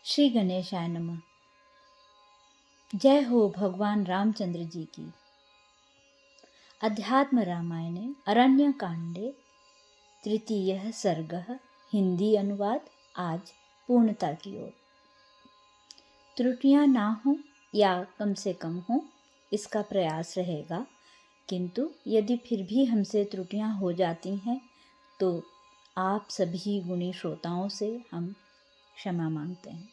श्री गणेशाय नमः। जय हो भगवान रामचंद्र जी की। अध्यात्म रामायणे अरण्यकांडे तृतीयः सर्गः हिंदी अनुवाद आज पूर्णता की ओर। त्रुटियां ना हो या कम से कम हो, इसका प्रयास रहेगा, किंतु यदि फिर भी हमसे त्रुटियां हो जाती हैं तो आप सभी गुणी श्रोताओं से हम क्षमा मांगते हैं।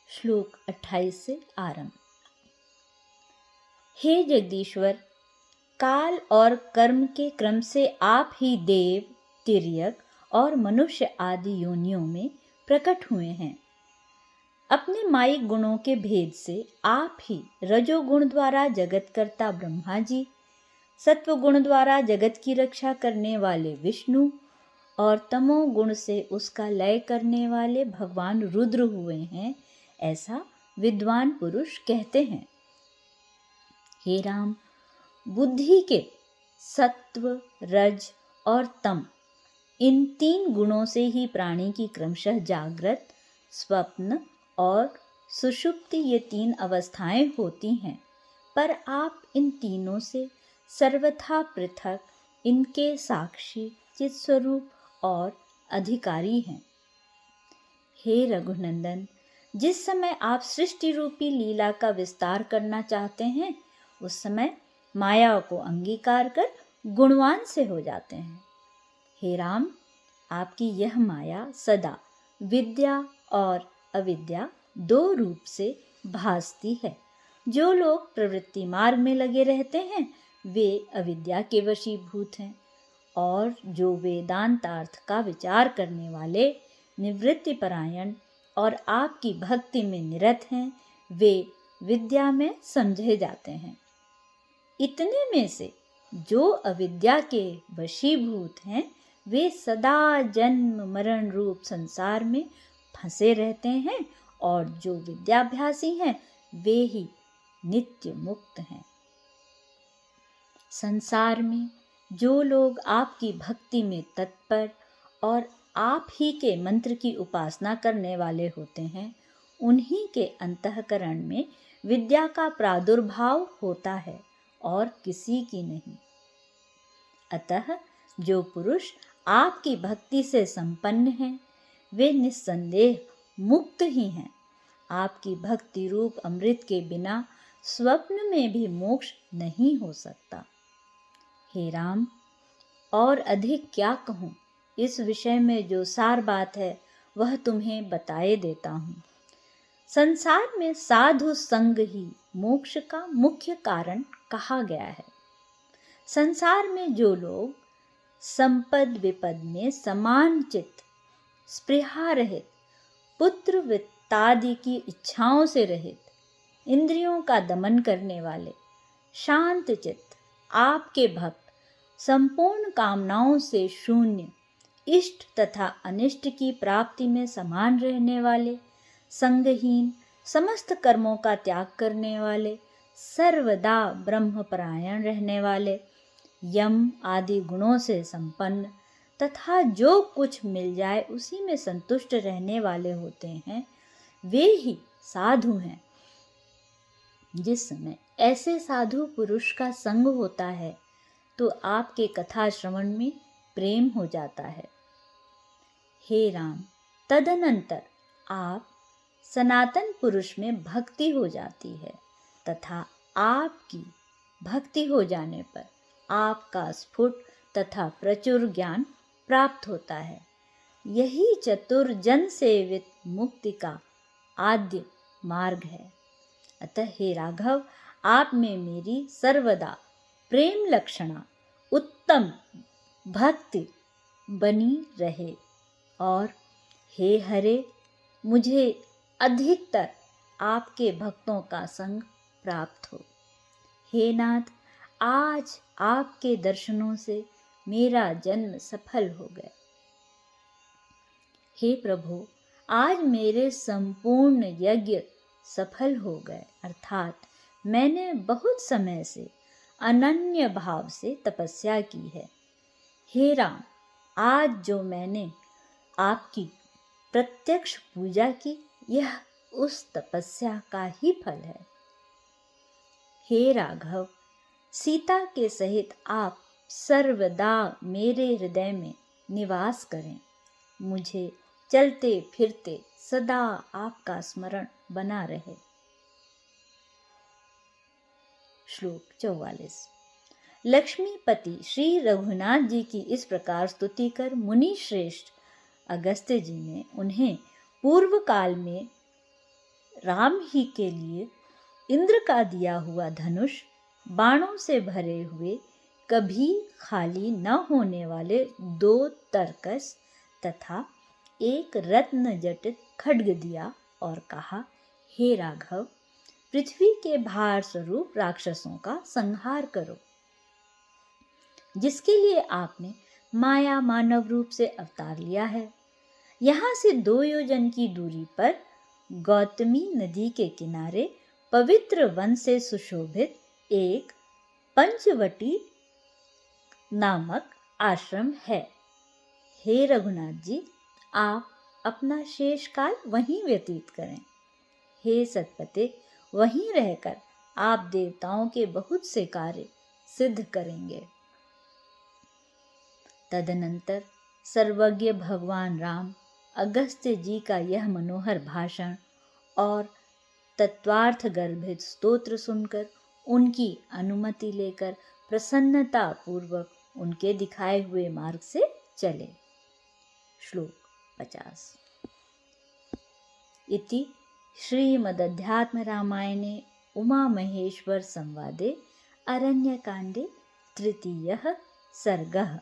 श्लोक 28 से आरंभ। हे जगदीश्वर, काल और कर्म के क्रम से आप ही देव, तिर्यक और मनुष्य आदि योनियों में प्रकट हुए हैं। अपने मायिक गुणों के भेद से आप ही रजोगुण द्वारा जगतकर्ता ब्रह्मा जी, सत्वगुण द्वारा जगत की रक्षा करने वाले विष्णु और तमोगुण से उसका लय करने वाले भगवान रुद्र हुए हैं, ऐसा विद्वान पुरुष कहते हैं। हे राम, बुद्धि के सत्व, रज और तम, इन तीन गुणों से ही प्राणी की क्रमशः जागृत, स्वप्न और सुषुप्ति ये तीन अवस्थाएं होती हैं, पर आप इन तीनों से सर्वथा पृथक, इनके साक्षी, चित्स्वरूप और अधिकारी हैं। हे रघुनंदन, जिस समय आप सृष्टि रूपी लीला का विस्तार करना चाहते हैं, उस समय माया को अंगीकार कर गुणवान से हो जाते हैं। हे राम, आपकी यह माया सदा विद्या और अविद्या दो रूप से भासती है। जो लोग प्रवृत्ति मार्ग में लगे रहते हैं वे अविद्या के वशीभूत हैं, और जो वेदांतार्थ का विचार करने वाले निवृत्ति परायण और आपकी भक्ति में निरत हैं, वे विद्या में समझे जाते हैं। इतने में से जो अविद्या के वशीभूत हैं वे सदा जन्म मरण रूप संसार में फंसे रहते हैं, और जो विद्याभ्यासी हैं वे ही नित्य मुक्त हैं। संसार में जो लोग आपकी भक्ति में तत्पर और आप ही के मंत्र की उपासना करने वाले होते हैं, उन्हीं के अंतःकरण में विद्या का प्रादुर्भाव होता है और किसी की नहीं। अतः जो पुरुष आपकी भक्ति से संपन्न हैं, वे निस्संदेह मुक्त ही हैं। आपकी भक्ति रूप अमृत के बिना स्वप्न में भी मोक्ष नहीं हो सकता। हे राम, और अधिक क्या कहूँ, इस विषय में जो सार बात है वह तुम्हें बताए देता हूँ। संसार में साधु संग ही मोक्ष का मुख्य कारण कहा गया है। संसार में जो लोग संपद विपद में समान चित्त, स्पृहा रहित, पुत्र वित्तादि की इच्छाओं से रहित, इंद्रियों का दमन करने वाले, शांत चित्त, आपके भक्त, संपूर्ण कामनाओं से शून्य, इष्ट तथा अनिष्ट की प्राप्ति में समान रहने वाले, संगहीन, समस्त कर्मों का त्याग करने वाले, सर्वदा ब्रह्मपरायण रहने वाले, यम आदि गुणों से संपन्न तथा जो कुछ मिल जाए उसी में संतुष्ट रहने वाले होते हैं, वे ही साधु हैं। जिस समय ऐसे साधु पुरुष का संग होता है तो आपके कथा श्रवण में प्रेम हो जाता है। हे राम, तदनंतर आप सनातन पुरुष में भक्ति हो जाती है तथा आपकी भक्ति हो जाने पर आपका स्फुट तथा प्रचुर ज्ञान प्राप्त होता है। यही चतुर्जन सेवित मुक्ति का आद्य मार्ग है। अतः हे राघव, आप में मेरी सर्वदा प्रेम लक्षणा उत्तम भक्ति बनी रहे, और हे हरे, मुझे अधिकतर आपके भक्तों का संग प्राप्त हो। हे नाथ, आज आपके दर्शनों से मेरा जन्म सफल हो गया। हे प्रभु, आज मेरे संपूर्ण यज्ञ सफल हो गए, अर्थात मैंने बहुत समय से अनन्य भाव से तपस्या की है। हे राम, आज जो मैंने आपकी प्रत्यक्ष पूजा की, यह उस तपस्या का ही फल है। हे राघव, सीता के सहित आप सर्वदा मेरे हृदय में निवास करें। मुझे चलते फिरते सदा आपका स्मरण बना रहे। श्लोक 44। लक्ष्मीपति श्री रघुनाथ जी की इस प्रकार स्तुति कर मुनि श्रेष्ठ अगस्त्य जी ने उन्हें पूर्व काल में राम ही के लिए इंद्र का दिया हुआ धनुष, बाणों से भरे हुए, कभी खाली न होने वाले 2 तरकस तथा एक रत्न जटित खड्ग दिया और कहा, हे राघव, पृथ्वी के भार स्वरूप राक्षसों का संहार करो, जिसके लिए आपने माया मानव रूप से अवतार लिया है। यहाँ से 2 योजन की दूरी पर गौतमी नदी के किनारे पवित्र वन से सुशोभित एक पंचवटी नामक आश्रम है। हे रघुनाथ जी, आप अपना शेष काल वहीं व्यतीत करें। हे सतपते, वहीं रहकर आप देवताओं के बहुत से कार्य सिद्ध करेंगे। तदनंतर सर्वज्ञ भगवान राम अगस्त्य जी का यह मनोहर भाषण और तत्वार्थ गर्भित स्तोत्र सुनकर उनकी अनुमति लेकर प्रसन्नता पूर्वक उनके दिखाए हुए मार्ग से चले। श्लोक 50। इति श्रीमदध्यात्म रामायणे उमा महेश्वर संवादे अरण्यकांडे 3 सर्गः।